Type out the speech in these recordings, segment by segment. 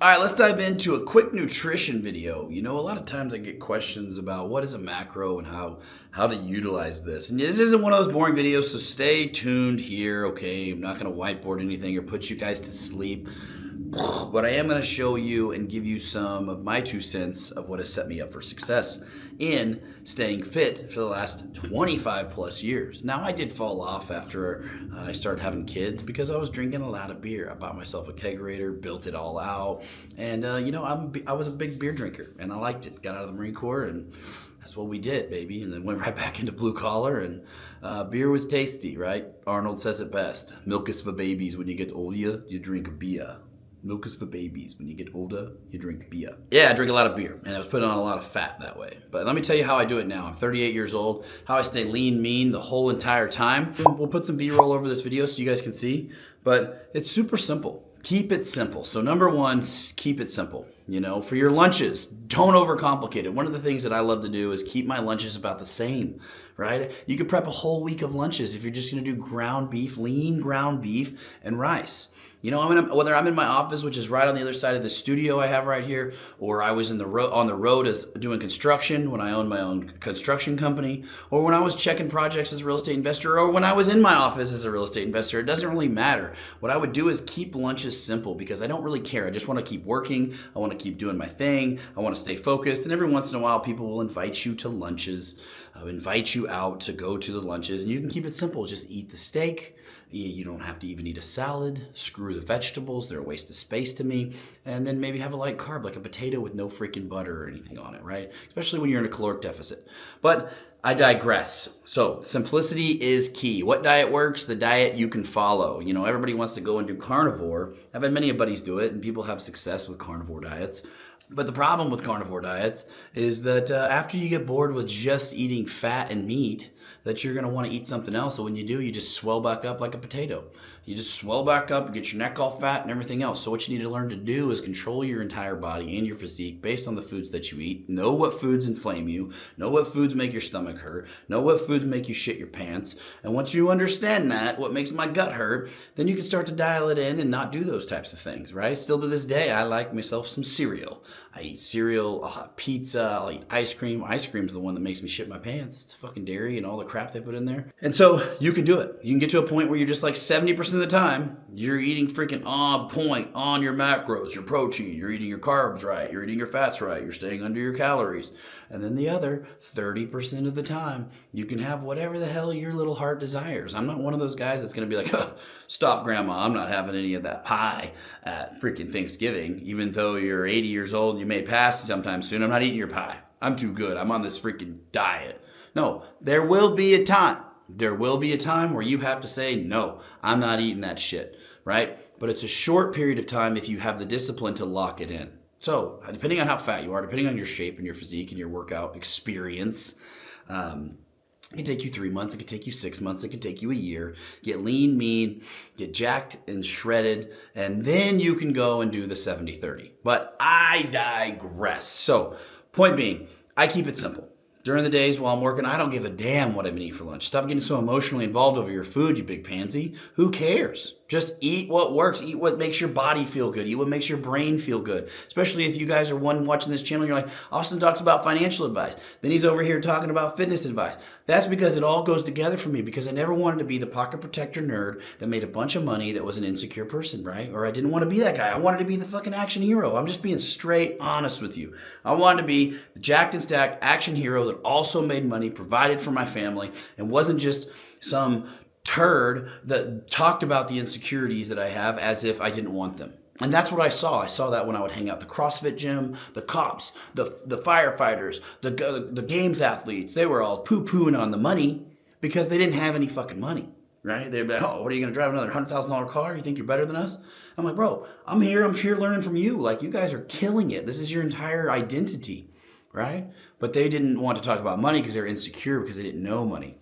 All right, let's dive into a quick nutrition video. You know, a lot of times I get questions about what is a macro and how to utilize this. And this isn't one of those boring videos, so stay tuned here, okay? I'm not going to whiteboard anything or put you guys to sleep. But I am going to show you and give you some of my 2 cents of what has set me up for success in staying fit for the last 25 plus years. Now, I did fall off after I started having kids because I was drinking a lot of beer. I bought myself a kegerator, built it all out, and I was a big beer drinker and I liked it. Got out of the Marine Corps and that's what we did, baby. And then went right back into blue collar, and beer was tasty, right? Arnold says it best. Milk is for babies. When you get older, you drink beer. Milk is for babies. When you get older, you drink beer. Yeah, I drink a lot of beer, and I was putting on a lot of fat that way. But let me tell you how I do it now. I'm 38 years old, how I stay lean, mean the whole entire time. We'll put some B-roll over this video so you guys can see, but it's super simple. Keep it simple. So number one, keep it simple. You know, for your lunches, don't overcomplicate it. One of the things that I love to do is keep my lunches about the same, right? You could prep a whole week of lunches if you're just gonna do ground beef, lean ground beef and rice. You know, whether I'm in my office, which is right on the other side of the studio I have right here, or I was on the road as doing construction when I owned my own construction company, or when I was checking projects as a real estate investor, or when I was in my office as a real estate investor, it doesn't really matter. What I would do is keep lunches simple because I don't really care. I just want to keep working. I want to keep doing my thing. I want to stay focused. And every once in a while, people will invite you to lunches, invite you out to go to the lunches, and you can keep it simple. Just eat the steak. You don't have to even eat a salad. Screw the vegetables. They're a waste of space to me. And then maybe have a light carb, like a potato with no freaking butter or anything on it, right? Especially when you're in a caloric deficit. But I digress. So simplicity is key. What diet works? The diet you can follow. You know, everybody wants to go and do carnivore. I've had many buddies do it, and people have success with carnivore diets. But the problem with carnivore diets is that after you get bored with just eating fat and meat, that you're going to want to eat something else. So when you do, you just swell back up like a potato. You just swell back up and get your neck all fat and everything else. So what you need to learn to do is control your entire body and your physique based on the foods that you eat. Know what foods inflame you. Know what foods make your stomach hurt. Know what foods make you shit your pants. And once you understand that, what makes my gut hurt, then you can start to dial it in and not do those types of things, right? Still to this day, I like myself some cereal. I eat cereal, I'll have pizza, I'll eat ice cream. Ice cream's the one that makes me shit my pants. It's fucking dairy and all the crap they put in there. And so you can do it. You can get to a point where you're just like 70% of the time, you're eating freaking on point on your macros, your protein, you're eating your carbs right, you're eating your fats right, you're staying under your calories. And then the other 30% of the time, you can have whatever the hell your little heart desires. I'm not one of those guys that's going to be like, oh, stop grandma, I'm not having any of that pie at freaking Thanksgiving. Even though you're 80 years old and you may pass sometime soon, I'm not eating your pie. I'm too good. I'm on this freaking diet. No, there will be a time. There will be a time where you have to say, no, I'm not eating that shit, right? But it's a short period of time if you have the discipline to lock it in. So depending on how fat you are, depending on your shape and your physique and your workout experience, it can take you 3 months, it could take you 6 months, it could take you a year. Get lean, mean, get jacked and shredded, and then you can go and do the 70-30. But I digress. So point being, I keep it simple. During the days while I'm working, I don't give a damn what I'm gonna eat for lunch. Stop getting so emotionally involved over your food, you big pansy. Who cares? Just eat what works. Eat what makes your body feel good. Eat what makes your brain feel good. Especially if you guys are one watching this channel, you're like, Austin talks about financial advice. Then he's over here talking about fitness advice. That's because it all goes together for me, because I never wanted to be the pocket protector nerd that made a bunch of money that was an insecure person, right? Or I didn't want to be that guy. I wanted to be the fucking action hero. I'm just being straight honest with you. I wanted to be the jacked and stacked action hero that also made money, provided for my family, and wasn't just some turd that talked about the insecurities that I have as if I didn't want them. And that's what I saw. I saw that when I would hang out the CrossFit gym, the cops, the firefighters, the games athletes. They were all poo-pooing on the money because they didn't have any fucking money, right? They'd be like, oh, what are you going to drive another $100,000 car? You think you're better than us? I'm like, bro, I'm here learning from you. Like, you guys are killing it. This is your entire identity, right? But they didn't want to talk about money because they were insecure because they didn't know money.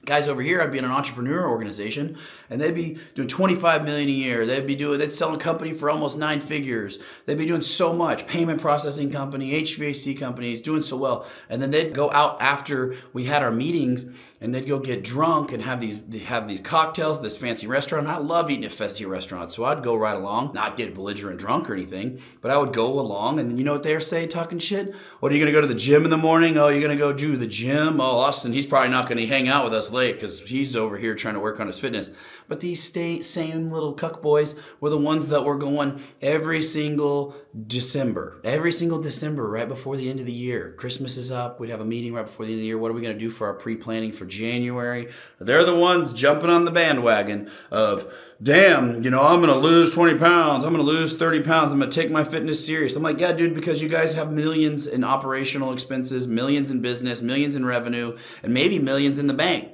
Guys over here, I'd be in an entrepreneur organization and they'd be doing 25 million a year. They'd sell a company for almost 9 figures. They'd be doing so much, payment processing company, HVAC companies, doing so well. And then they'd go out after we had our meetings and they'd go get drunk and have these cocktails at this fancy restaurant. And I love eating at fancy restaurants, so I'd go right along, not get belligerent drunk or anything, but I would go along. And you know what they're saying, talking shit? What, are you gonna go to the gym in the morning? Oh, you're gonna go do the gym? Oh, Austin, he's probably not gonna hang out with us late because he's over here trying to work on his fitness. But these same little cuck boys were the ones that were going every single December, right before the end of the year. Christmas is up. We'd have a meeting right before the end of the year. What are we going to do for our pre-planning for January? They're the ones jumping on the bandwagon of, damn, I'm going to lose 20 pounds. I'm going to lose 30 pounds. I'm going to take my fitness serious. I'm like, yeah, dude, because you guys have millions in operational expenses, millions in business, millions in revenue, and maybe millions in the bank.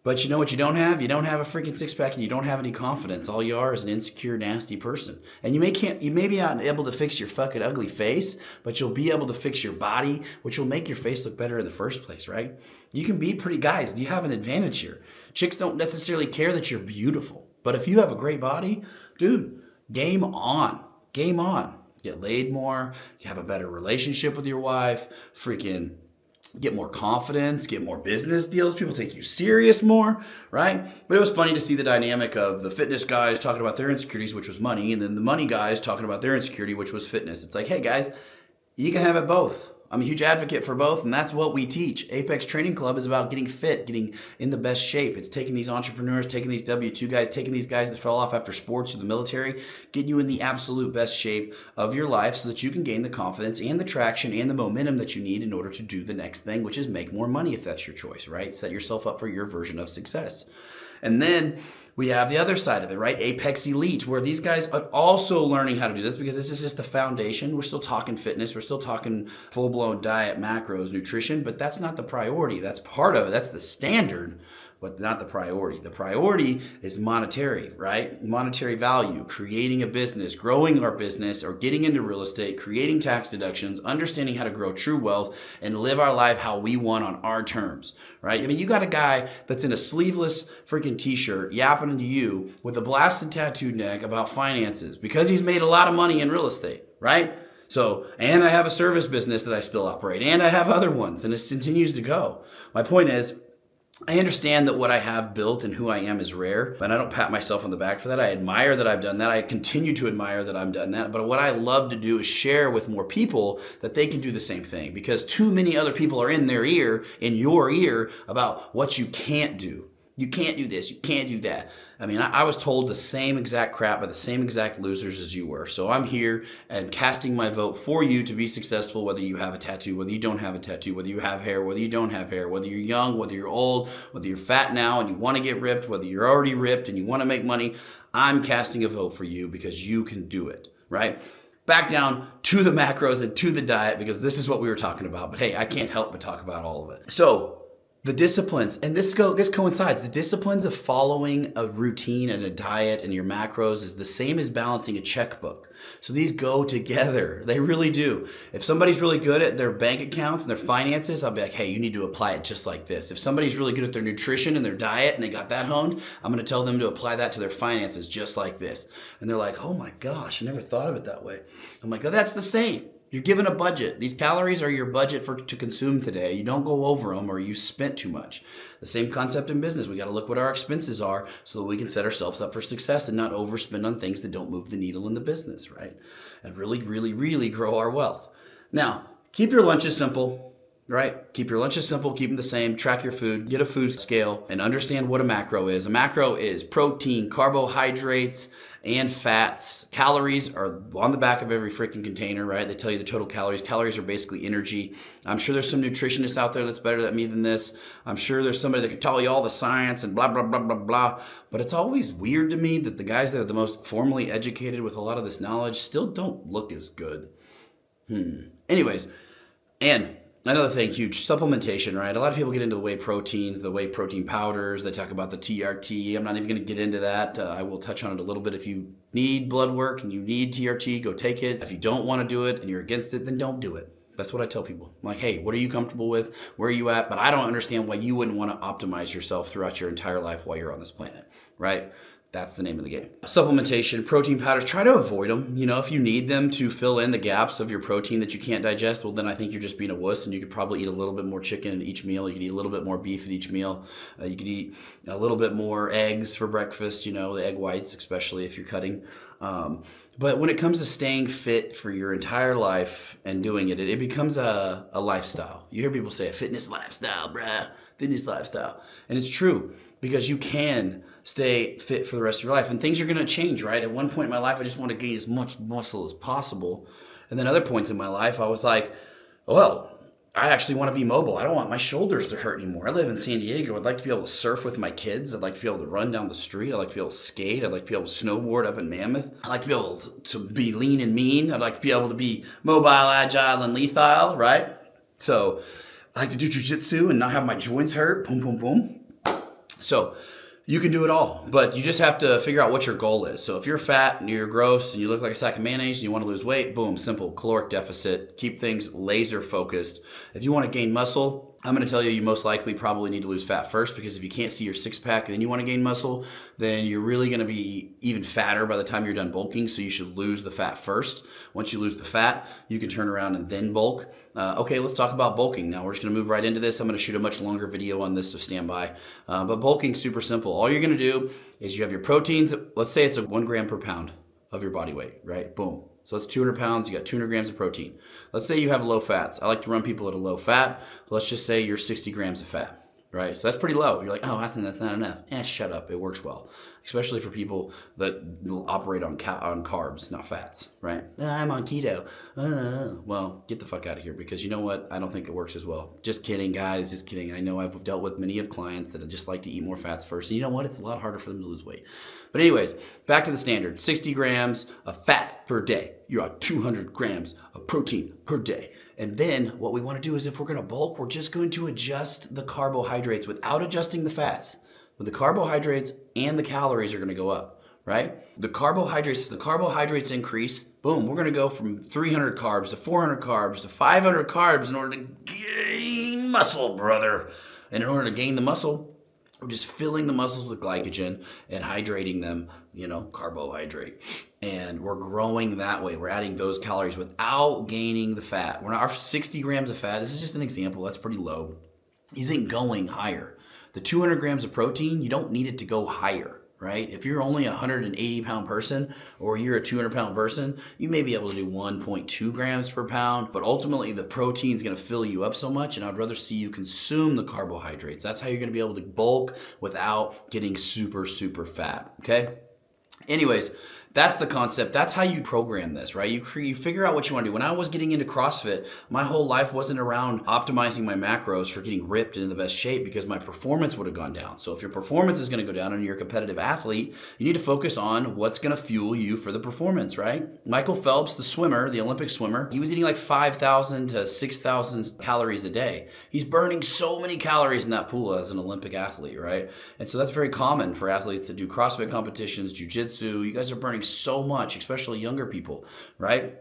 But you know what you don't have? You don't have a freaking six-pack, and you don't have any confidence. All you are is an insecure, nasty person. And you may be not able to fix your fucking ugly face, but you'll be able to fix your body, which will make your face look better in the first place, right? You can be pretty, guys. You have an advantage here. Chicks don't necessarily care that you're beautiful. But if you have a great body, dude, game on. Game on. Get laid more. You have a better relationship with your wife. Freaking get more confidence, get more business deals. People take you serious more, right? But it was funny to see the dynamic of the fitness guys talking about their insecurities, which was money, and then the money guys talking about their insecurity, which was fitness. It's like, hey guys, you can have it both. I'm a huge advocate for both, and that's what we teach. Apex Training Club is about getting fit, getting in the best shape. It's taking these entrepreneurs, taking these W-2 guys, taking these guys that fell off after sports or the military, getting you in the absolute best shape of your life so that you can gain the confidence and the traction and the momentum that you need in order to do the next thing, which is make more money if that's your choice, right? Set yourself up for your version of success. And then we have the other side of it, right? Apex Elite, where these guys are also learning how to do this because this is just the foundation. We're still talking fitness. We're still talking full-blown diet, macros, nutrition, but that's not the priority. That's part of it. That's the standard, but not the priority. The priority is monetary, right? Monetary value, creating a business, growing our business, or getting into real estate, creating tax deductions, understanding how to grow true wealth, and live our life how we want on our terms, right? I mean, you got a guy that's in a sleeveless freaking t-shirt yapping to you with a blasted tattooed neck about finances because he's made a lot of money in real estate, right? So, and I have a service business that I still operate, and I have other ones, and it continues to go. My point is, I understand that what I have built and who I am is rare, but I don't pat myself on the back for that. I admire that I've done that. I continue to admire that I've done that. But what I love to do is share with more people that they can do the same thing, because too many other people are in their ear, in your ear, about what you can't do. You can't do this. You can't do that. I mean, I was told the same exact crap by the same exact losers as you were. So I'm here and casting my vote for you to be successful, whether you have a tattoo, whether you don't have a tattoo, whether you have hair, whether you don't have hair, whether you're young, whether you're old, whether you're fat now and you want to get ripped, whether you're already ripped and you want to make money. I'm casting a vote for you because you can do it, right? Back down to the macros and to the diet, because this is what we were talking about. But hey, I can't help but talk about all of it. So the disciplines, and this coincides, the disciplines of following a routine and a diet and your macros is the same as balancing a checkbook. So these go together. They really do. If somebody's really good at their bank accounts and their finances, I'll be like, hey, you need to apply it just like this. If somebody's really good at their nutrition and their diet and they got that honed, I'm going to tell them to apply that to their finances just like this. And they're like, oh my gosh, I never thought of it that way. I'm like, oh, that's the same. You're given a budget. These calories are your budget to consume today. You don't go over them or you spent too much. The same concept in business. We got to look what our expenses are so that we can set ourselves up for success and not overspend on things that don't move the needle in the business, right? And really, really, really grow our wealth. Now, keep your lunches simple, right? Keep your lunches simple, keep them the same, track your food, get a food scale, and understand what a macro is. A macro is protein, carbohydrates, and fats. Calories are on the back of every freaking container, right? They tell you the total calories. Calories are basically energy. I'm sure there's some nutritionists out there that's better at me than this. I'm sure there's somebody that can tell you all the science and blah, blah, blah, blah, blah. But it's always weird to me that the guys that are the most formally educated with a lot of this knowledge still don't look as good. Anyways, and another thing, huge, supplementation, right? A lot of people get into the whey proteins, the whey protein powders. They talk about the TRT. I'm not even going to get into that. I will touch on it a little bit. If you need blood work and you need TRT, go take it. If you don't want to do it and you're against it, then don't do it. That's what I tell people. I'm like, hey, what are you comfortable with? Where are you at? But I don't understand why you wouldn't want to optimize yourself throughout your entire life while you're on this planet, right? That's the name of the game. Supplementation, protein powders, try to avoid them. You know, if you need them to fill in the gaps of your protein that you can't digest, well, then I think you're just being a wuss, and you could probably eat a little bit more chicken at each meal. You could eat a little bit more beef at each meal. You could eat a little bit more eggs for breakfast, you know, the egg whites, especially if you're cutting. But when it comes to staying fit for your entire life and doing it, it becomes a lifestyle. You hear people say a fitness lifestyle, bruh, fitness lifestyle. And it's true, because you can stay fit for the rest of your life. And things are going to change, right? At one point in my life, I just want to gain as much muscle as possible. And then other points in my life, I was like, well, I actually want to be mobile. I don't want my shoulders to hurt anymore. I live in San Diego. I'd like to be able to surf with my kids. I'd like to be able to run down the street. I'd like to be able to skate. I'd like to be able to snowboard up in Mammoth. I'd like to be able to be lean and mean. I'd like to be able to be mobile, agile, and lethal, right? So I like to do jujitsu and not have my joints hurt. Boom, boom, boom. So you can do it all, but you just have to figure out what your goal is. So if you're fat and you're gross and you look like a sack of mayonnaise and you want to lose weight, boom, simple, caloric deficit, keep things laser focused. If you want to gain muscle, I'm going to tell you, you most likely probably need to lose fat first, because if you can't see your six pack and then you want to gain muscle, then you're really going to be even fatter by the time you're done bulking. So you should lose the fat first. Once you lose the fat, you can turn around and then bulk. Okay, let's talk about bulking. Now we're just going to move right into this. I'm going to shoot a much longer video on this, so stand by. But bulking, super simple. All you're going to do is you have your proteins. Let's say it's a 1 gram per pound of your body weight, right? Boom. So that's 200 pounds, you got 200 grams of protein. Let's say you have low fats. I like to run people at a low fat. Let's just say you're 60 grams of fat, right? So that's pretty low. You're like, oh, that's not enough. Shut up, it works well. Especially for people that operate on carbs, not fats, right? I'm on keto. Well, get the fuck out of here, because you know what? I don't think it works as well. Just kidding, guys, just kidding. I know I've dealt with many of clients that just like to eat more fats first. And you know what? It's a lot harder for them to lose weight. But anyways, back to the standard, 60 grams of fat per day. You're at 200 grams of protein per day. And then what we want to do is, if we're going to bulk, we're just going to adjust the carbohydrates without adjusting the fats. But the carbohydrates and the calories are going to go up, right? The carbohydrates increase, boom, we're going to go from 300 carbs to 400 carbs to 500 carbs in order to gain muscle, brother. And in order to gain the muscle, we're just filling the muscles with glycogen and hydrating them, you know, carbohydrate. And we're growing that way. We're adding those calories without gaining the fat. Our 60 grams of fat, this is just an example, that's pretty low, isn't going higher. The 200 grams of protein, you don't need it to go higher, right? If you're only a 180 pound person, or you're a 200 pound person, you may be able to do 1.2 grams per pound, but ultimately the protein is going to fill you up so much, and I'd rather see you consume the carbohydrates. That's how you're going to be able to bulk without getting super, super fat, okay? Anyways, that's the concept. That's how you program this, right? You figure out what you want to do. When I was getting into CrossFit, my whole life wasn't around optimizing my macros for getting ripped and in the best shape, because my performance would have gone down. So if your performance is going to go down and you're a competitive athlete, you need to focus on what's going to fuel you for the performance, right? Michael Phelps, the swimmer, the Olympic swimmer, he was eating like 5,000 to 6,000 calories a day. He's burning so many calories in that pool as an Olympic athlete, right? And so that's very common for athletes that do CrossFit competitions, jiu-jitsu. You guys are burning so much, especially younger people, right?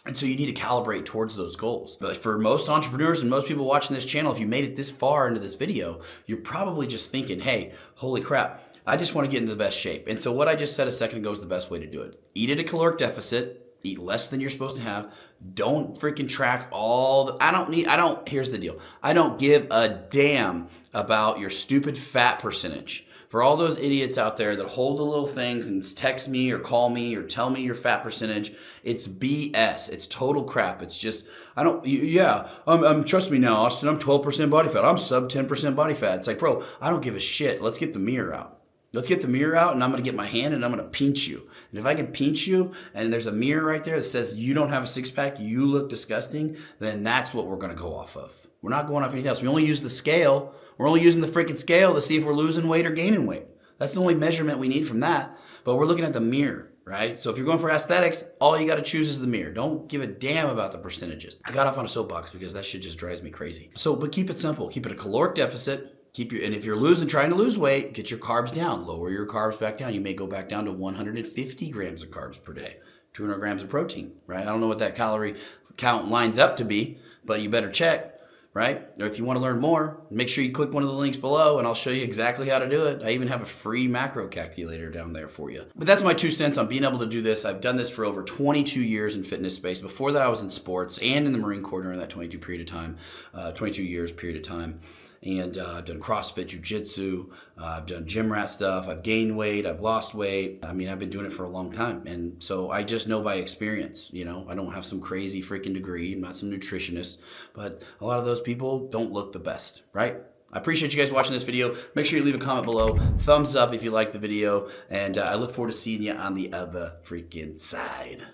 And so you need to calibrate towards those goals. But for most entrepreneurs and most people watching this channel, if you made it this far into this video, you're probably just thinking, hey, holy crap, I just want to get into the best shape. And so what I just said a second ago is the best way to do it. Eat at a caloric deficit, eat less than you're supposed to have. Don't freaking track here's the deal. I don't give a damn about your stupid fat percentage. For all those idiots out there that hold the little things and text me or call me or tell me your fat percentage, it's BS. It's total crap. It's just, trust me now, Austin, I'm 12% body fat. I'm sub 10% body fat. It's like, bro, I don't give a shit. Let's get the mirror out. Let's get the mirror out, and I'm going to get my hand and I'm going to pinch you. And if I can pinch you and there's a mirror right there that says you don't have a six pack, you look disgusting, then that's what we're going to go off of. We're not going off anything else. We only use the scale. We're only using the freaking scale to see if we're losing weight or gaining weight. That's the only measurement we need from that. But we're looking at the mirror, right? So if you're going for aesthetics, all you got to choose is the mirror. Don't give a damn about the percentages. I got off on a soapbox because that shit just drives me crazy. But keep it simple. Keep it a caloric deficit. And if you're trying to lose weight, get your carbs down. Lower your carbs back down. You may go back down to 150 grams of carbs per day. 200 grams of protein, right? I don't know what that calorie count lines up to be, but you better check. right? Or if you want to learn more, make sure you click one of the links below and I'll show you exactly how to do it. I even have a free macro calculator down there for you. But that's my 2 cents on being able to do this. I've done this for over 22 years in fitness space. Before that, I was in sports and in the Marine Corps during that 22 years period of time. And I've done CrossFit, Jiu-Jitsu, I've done gym rat stuff, I've gained weight, I've lost weight. I mean, I've been doing it for a long time. And so I just know by experience, you know, I don't have some crazy freaking degree, I'm not some nutritionist, but a lot of those people don't look the best, right? I appreciate you guys watching this video. Make sure you leave a comment below, thumbs up if you like the video, and I look forward to seeing you on the other freaking side.